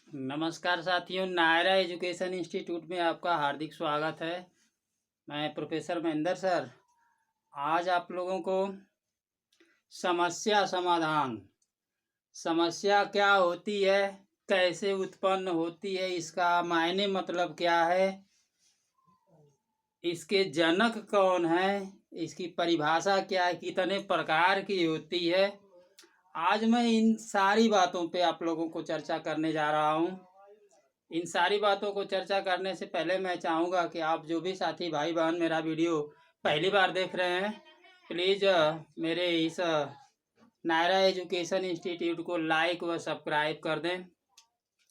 नमस्कार साथियों, Naira education institute में आपका हार्दिक स्वागत है। मैं प्रोफेसर महेंद्र सर आज आप लोगों को समस्या समाधान, समस्या क्या होती है, कैसे उत्पन्न होती है, इसका मायने मतलब क्या है, इसके जनक कौन है, इसकी परिभाषा क्या है, कितने प्रकार की होती है, आज मैं इन सारी बातों पे आप लोगों को चर्चा करने जा रहा हूँ। इन सारी बातों को चर्चा करने से पहले मैं चाहूँगा कि आप जो भी साथी भाई बहन मेरा वीडियो पहली बार देख रहे हैं, प्लीज़ मेरे इस नायरा एजुकेशन इंस्टीट्यूट को लाइक व सब्सक्राइब कर दें।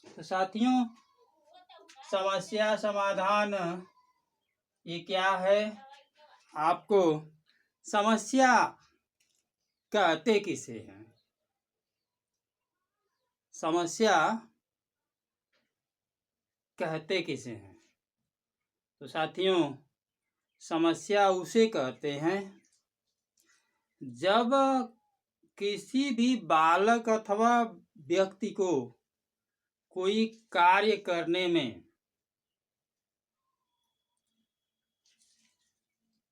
तो साथियों, समस्या समाधान ये क्या है? आपको समस्या कहते किसे हैं? समस्या कहते किसे हैं? तो साथियों, समस्या उसे कहते हैं जब किसी भी बालक अथवा व्यक्ति को कोई कार्य करने में,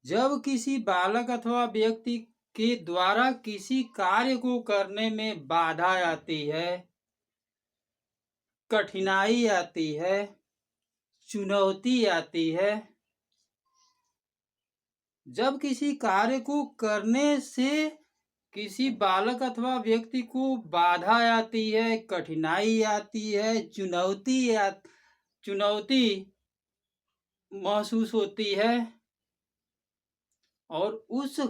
जब किसी बालक अथवा व्यक्ति के द्वारा किसी कार्य को करने में बाधा आती है, कठिनाई आती है, चुनौती आती है, जब किसी कार्य को करने से किसी बालक अथवा व्यक्ति को बाधा आती है, कठिनाई आती है, चुनौती महसूस होती है, और उस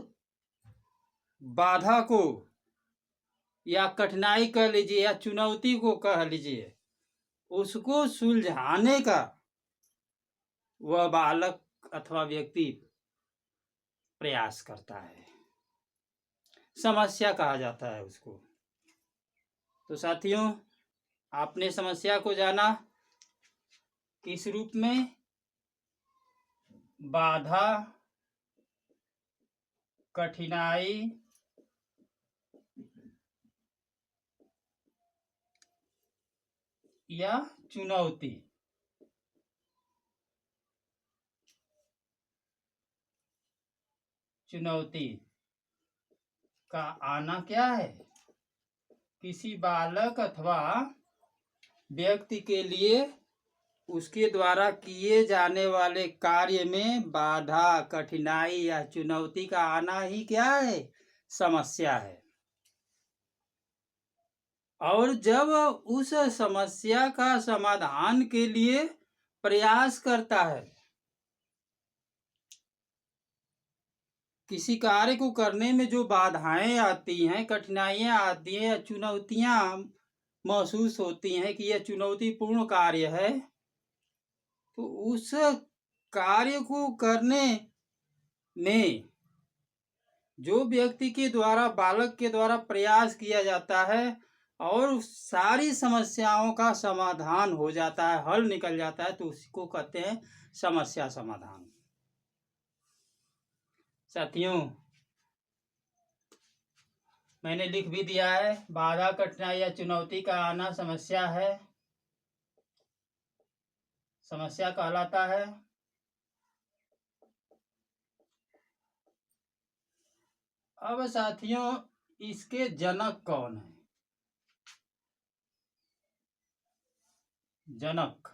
बाधा को या कठिनाई कह लीजिए या चुनौती को कह लीजिए, उसको सुलझाने का वह बालक अथवा व्यक्ति प्रयास करता है, समस्या कहा जाता है उसको। तो साथियों, आपने समस्या को जाना किस रूप में? बाधा, कठिनाई या चुनौती। चुनौती का आना क्या है? किसी बालक अथवा व्यक्ति के लिए उसके द्वारा किए जाने वाले कार्य में बाधा, कठिनाई या चुनौती का आना ही क्या है? समस्या है। और जब उस समस्या का समाधान के लिए प्रयास करता है, किसी कार्य को करने में जो बाधाएं आती हैं, कठिनाइयां आती हैं, चुनौतियां महसूस होती हैं कि यह चुनौतीपूर्ण कार्य है, तो उस कार्य को करने में जो व्यक्ति के द्वारा, बालक के द्वारा प्रयास किया जाता है और सारी समस्याओं का समाधान हो जाता है, हल निकल जाता है, तो उसको कहते हैं समस्या समाधान। साथियों, मैंने लिख भी दिया है, बाधा, कठिनाई या चुनौती का आना समस्या है, समस्या कहलाता है। अब साथियों, इसके जनक कौन है? जनक,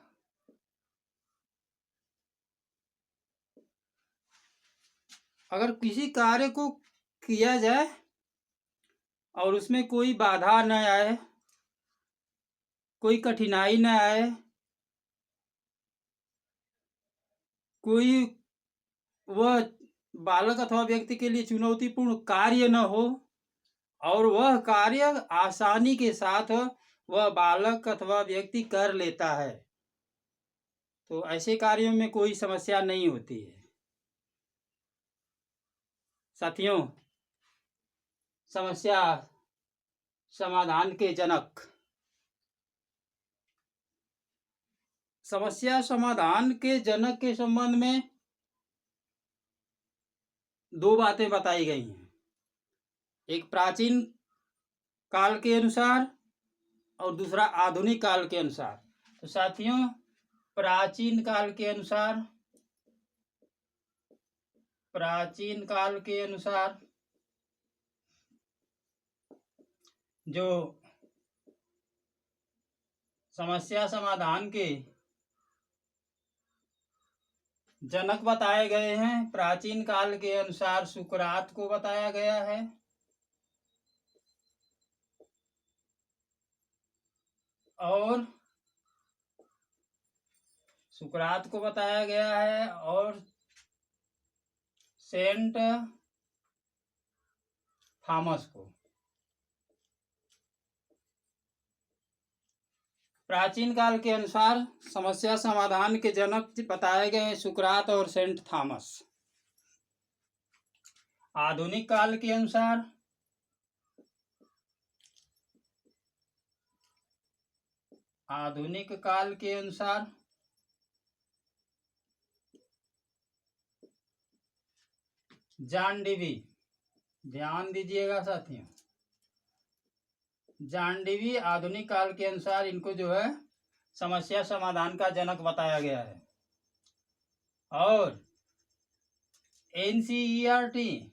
अगर किसी कार्य को किया जाए और उसमें कोई बाधा न आए, कोई कठिनाई न आए, कोई वह बालक अथवा व्यक्ति के लिए चुनौतीपूर्ण कार्य न हो और वह कार्य आसानी के साथ वह बालक अथवा व्यक्ति कर लेता है, तो ऐसे कार्यों में कोई समस्या नहीं होती है। साथियों, समस्या समाधान के जनक, समस्या समाधान के जनक के संबंध में दो बातें बताई गई हैं, एक प्राचीन काल के अनुसार और दूसरा आधुनिक काल के अनुसार। तो साथियों, प्राचीन काल के अनुसार जो समस्या समाधान के जनक बताए गए हैं, प्राचीन काल के अनुसार सुकरात को बताया गया है। और सुकरात को बताया गया है और सेंट थॉमस को। प्राचीन काल के अनुसार समस्या समाधान के जनक बताए गए सुकरात और सेंट थॉमस। आधुनिक काल के अनुसार जॉन डीवी, ध्यान दीजिएगा साथियों, जॉन डीवी आधुनिक काल के अनुसार इनको जो है समस्या समाधान का जनक बताया गया है। और एनसीईआरटी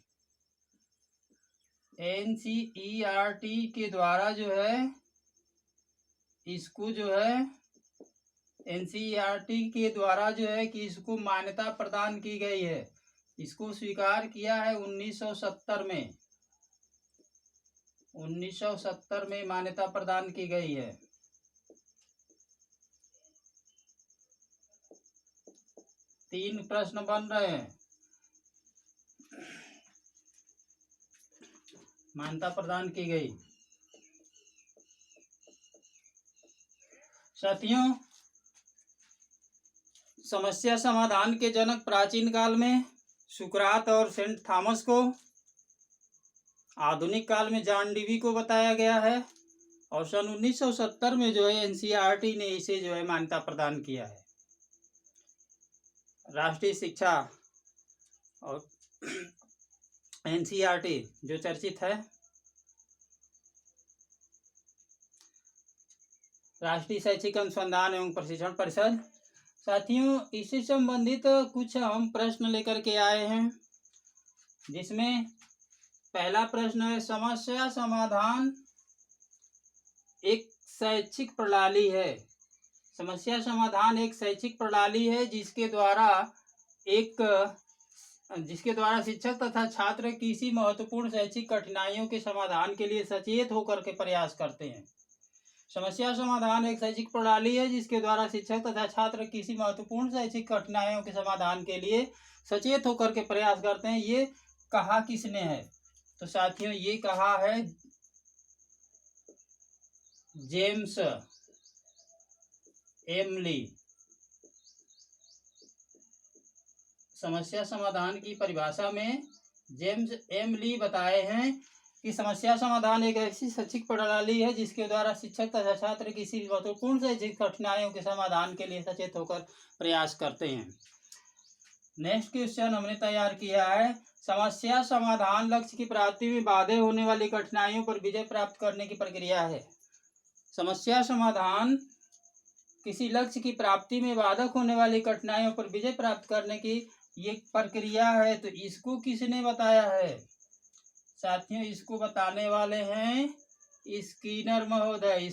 के द्वारा जो है इसको जो है एनसीईआरटी के द्वारा जो है कि इसको मान्यता प्रदान की गई है। इसको स्वीकार किया है 1970 में। 1970 में मान्यता प्रदान की गई है। तीन प्रश्न बन रहे हैं। मान्यता प्रदान की गई। साथियों, समस्या समाधान के जनक प्राचीन काल में सुकरात और सेंट थॉमस को, आधुनिक काल में जॉन डीवी को बताया गया है और सन 1970 में जो है एनसीईआरटी ने इसे जो है मान्यता प्रदान किया है। राष्ट्रीय शिक्षा और एनसीईआरटी जो चर्चित है, राष्ट्रीय शैक्षिक अनुसंधान एवं प्रशिक्षण परिषद। साथियों, इससे संबंधित कुछ हम प्रश्न लेकर के आए हैं, जिसमें पहला प्रश्न है, समस्या समाधान एक शैक्षिक प्रणाली है। समस्या समाधान एक शैक्षिक प्रणाली है जिसके द्वारा शिक्षक तथा छात्र किसी महत्वपूर्ण शैक्षिक कठिनाइयों के समाधान के लिए सचेत होकर के प्रयास करते हैं। समस्या समाधान एक शैक्षिक प्रणाली है जिसके द्वारा शिक्षक तथा छात्र किसी महत्वपूर्ण शैक्षिक कठिनाइयों के समाधान के लिए सचेत होकर के प्रयास करते हैं। ये कहा किसने है? तो साथियों, ये कहा है जेम्स एम ली। समस्या समाधान की परिभाषा में जेम्स एम ली बताए हैं कि समस्या समाधान एक ऐसी शैक्षिक प्रणाली है जिसके द्वारा शिक्षक तथा छात्र किसी महत्वपूर्ण शैक्षिक कठिनाइयों के समाधान के लिए सचेत होकर प्रयास करते हैं। नेक्स्ट क्वेश्चन हमने तैयार किया है, समस्या समाधान लक्ष्य की प्राप्ति में बाधा होने वाली कठिनाइयों पर विजय प्राप्त करने की प्रक्रिया है। समस्या समाधान किसी लक्ष्य की प्राप्ति में बाधक होने वाली कठिनाइयों पर विजय प्राप्त करने की ये प्रक्रिया है। तो इसको किसने बताया है? साथियों, इसको बताने वाले हैं स्किनर महोदय।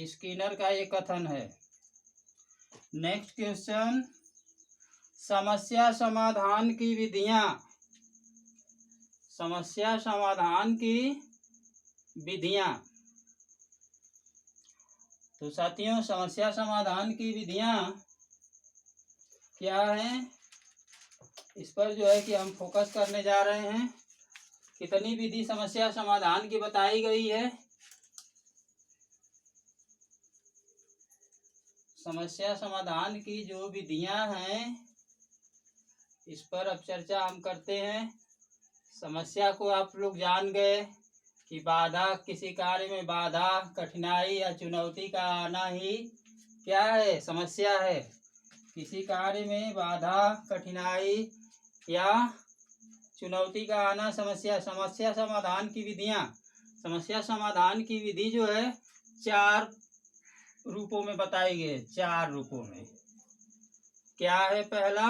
स्किनर का ये कथन है। नेक्स्ट क्वेश्चन, समस्या समाधान की विधियां। समस्या समाधान की विधियां। तो साथियों, समस्या समाधान की विधियां क्या हैं, इस पर जो है कि हम फोकस करने जा रहे हैं। कितनी विधि समस्या समाधान की बताई गई है? समस्या समाधान की जो विधियां हैं, इस पर अब चर्चा हम करते हैं। समस्या को आप लोग जान गए कि बाधा, किसी कार्य में बाधा, कठिनाई या चुनौती का आना ही क्या है? समस्या है। किसी कार्य में बाधा, कठिनाई या चुनौती का आना समस्या। समस्या समाधान की विधियां। समस्या समाधान की विधि जो है 4 रूपों में बताई गई, 4 रूपों में। क्या है पहला?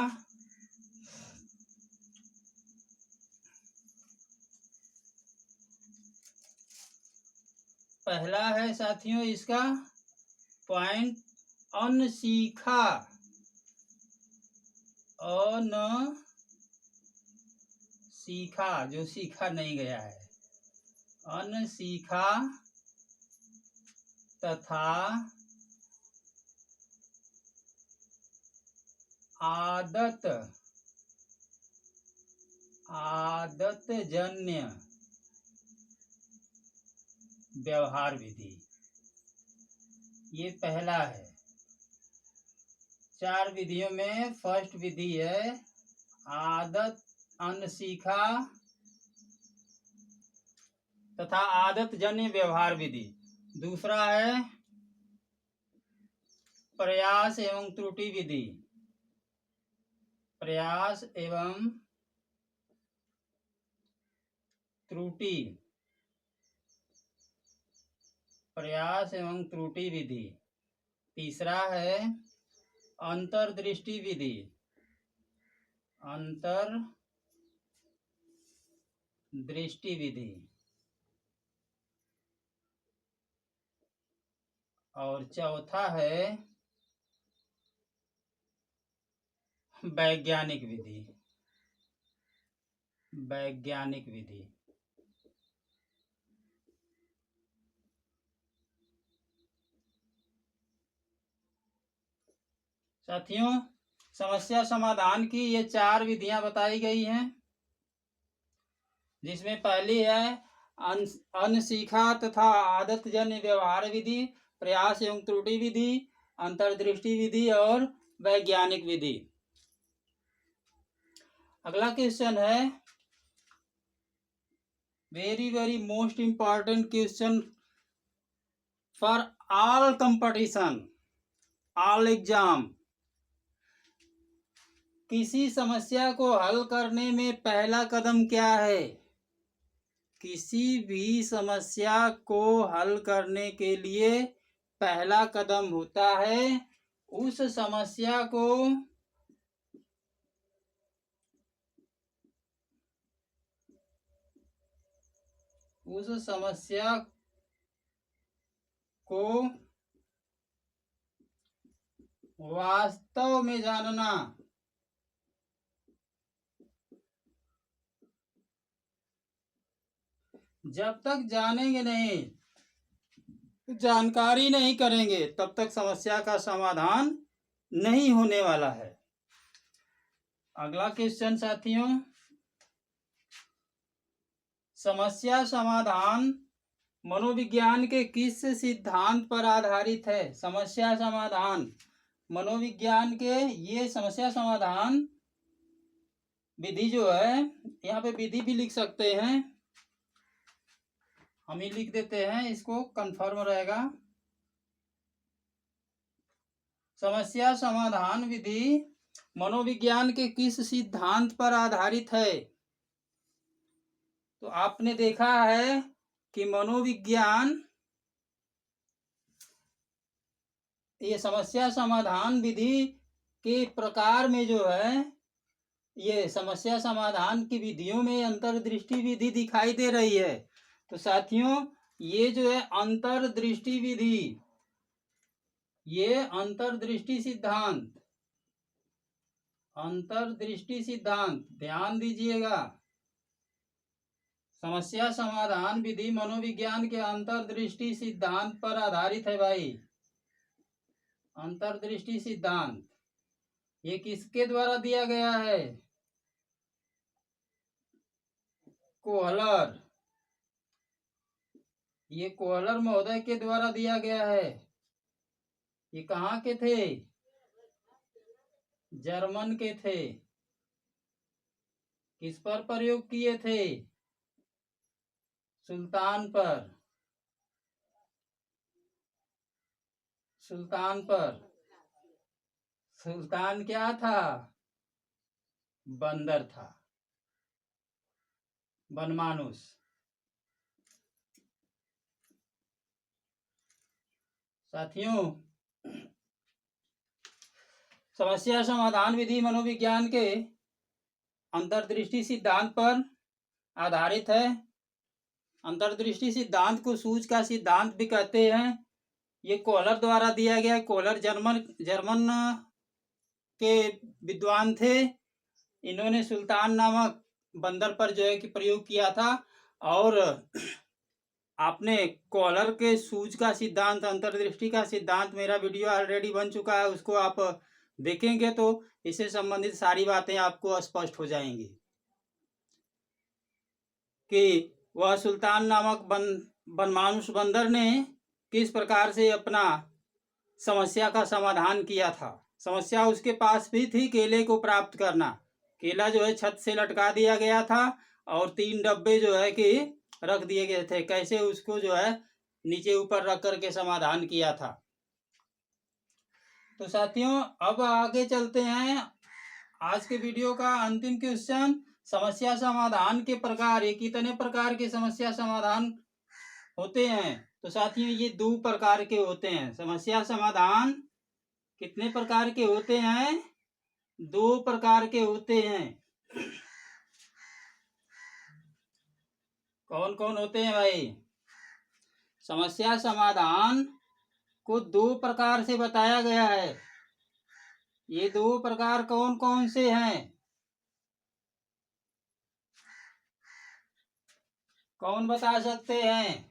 पहला है साथियों इसका पॉइंट अनसीखा, सीखा जो सीखा नहीं गया है, अनसीखा तथा आदतजन्य व्यवहार विधि, ये पहला है। 4 विधियों में फर्स्ट विधि है अनसीखा तथा आदतजन्य व्यवहार विधि। दूसरा है प्रयास एवं त्रुटि विधि, प्रयास एवं त्रुटि, प्रयास एवं त्रुटि विधि। तीसरा है अंतर्दृष्टि विधि, अंतर्दृष्टि विधि। और चौथा है वैज्ञानिक विधि, वैज्ञानिक विधि। साथियों, समस्या समाधान की ये 4 विधियां बताई गई हैं, जिसमें पहली है अनसीखा तथा आदतजन्य व्यवहार विधि, प्रयास एवं त्रुटि विधि, अंतर्दृष्टि विधि और वैज्ञानिक विधि। अगला क्वेश्चन है very most important question for all competition, all exam. किसी समस्या को हल करने में पहला कदम क्या है? किसी भी समस्या को हल करने के लिए पहला कदम होता है उस समस्या को वास्तव में जानना। जब तक जानेंगे नहीं, जानकारी नहीं करेंगे, तब तक समस्या का समाधान नहीं होने वाला है। अगला क्वेश्चन साथियों, समस्या समाधान मनोविज्ञान के किस सिद्धांत पर आधारित है? समस्या समाधान मनोविज्ञान के, ये समस्या समाधान विधि जो है, यहाँ पे विधि भी लिख सकते हैं, हम ही लिख देते हैं, इसको कंफर्म रहेगा। समस्या समाधान विधि मनोविज्ञान के किस सिद्धांत पर आधारित है? तो आपने देखा है कि मनोविज्ञान ये समस्या समाधान विधि के प्रकार में जो है, ये समस्या समाधान की विधियों में अंतर्दृष्टि विधि दिखाई दे रही है। तो साथियों, ये जो है अंतर्दृष्टि विधि, ये अंतर्दृष्टि सिद्धांत, अंतर्दृष्टि सिद्धांत ध्यान दीजिएगा। समस्या समाधान विधि मनोविज्ञान के अंतर्दृष्टि सिद्धांत पर आधारित है भाई। अंतर्दृष्टि सिद्धांत ये किसके द्वारा दिया गया है? कोहलर, ये कोहलर महोदय के द्वारा दिया गया है। ये कहाँ के थे? जर्मन के थे। किस पर प्रयोग किए थे? सुल्तान पर, सुल्तान पर। सुल्तान क्या था? बंदर था, वनमानुष। साथियों, समस्या समाधान विधि मनोविज्ञान के अंतर्दृष्टि सिद्धांत पर आधारित है। अंतर्दृष्टि सिद्धांत को सूझ का सिद्धांत भी कहते हैं। ये कोहलर द्वारा दिया गया। कोहलर जर्मन के विद्वान थे। इन्होंने सुल्तान नामक बंदर पर जो है कि प्रयोग किया था। और आपने कोहलर के सूझ का सिद्धांत, अंतर्दृष्टि का सिद्धांत, मेरा वीडियो ऑलरेडी बन चुका है, उसको आप देखेंगे तो इससे संबंधित सारी बातें आपको स्पष्ट हो जाएंगी कि वह सुल्तान नामक बनमानुष बंदर ने किस प्रकार से अपना समस्या का समाधान किया था। समस्या उसके पास भी थी केले को प्राप्त करना। केला जो है छत से लटका दिया गया था और 3 डब्बे जो है कि रख दिए गए थे। कैसे उसको जो है नीचे ऊपर रख करके समाधान किया था। तो साथियों, अब आगे चलते हैं। आज के वीडियो का अंतिम क्वेश्चन, समस्या समाधान के प्रकार। ये कितने प्रकार के समस्या समाधान होते हैं? तो साथियों, ये 2 प्रकार के होते हैं। समस्या समाधान कितने प्रकार के होते हैं? 2 प्रकार के होते हैं। कौन कौन होते हैं भाई? समस्या समाधान को 2 प्रकार से बताया गया है। ये 2 प्रकार कौन कौन से हैं? कौन बता सकते हैं?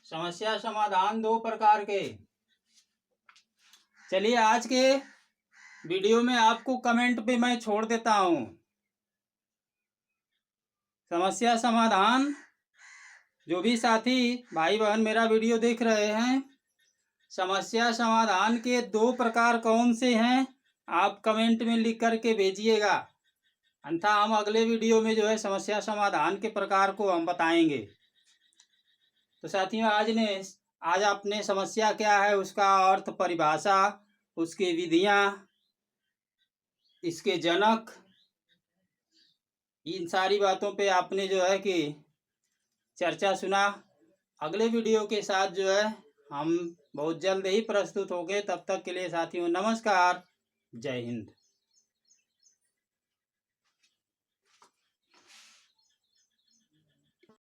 समस्या समाधान 2 प्रकार के। चलिए, आज के वीडियो में आपको कमेंट पे मैं छोड़ देता हूं। समस्या समाधान, जो भी साथी भाई बहन मेरा वीडियो देख रहे हैं, समस्या समाधान के 2 प्रकार कौन से हैं, आप कमेंट में लिख करके भेजिएगा। अन्यथा हम अगले वीडियो में जो है समस्या समाधान के प्रकार को हम बताएंगे। तो साथियों, आज आपने समस्या क्या है, उसका अर्थ, परिभाषा, उसकी विधियां, इसके जनक, इन सारी बातों पे आपने जो है कि चर्चा सुना। अगले वीडियो के साथ जो है हम बहुत जल्द ही प्रस्तुत होंगे। तब तक के लिए साथियों, नमस्कार, जय हिंद।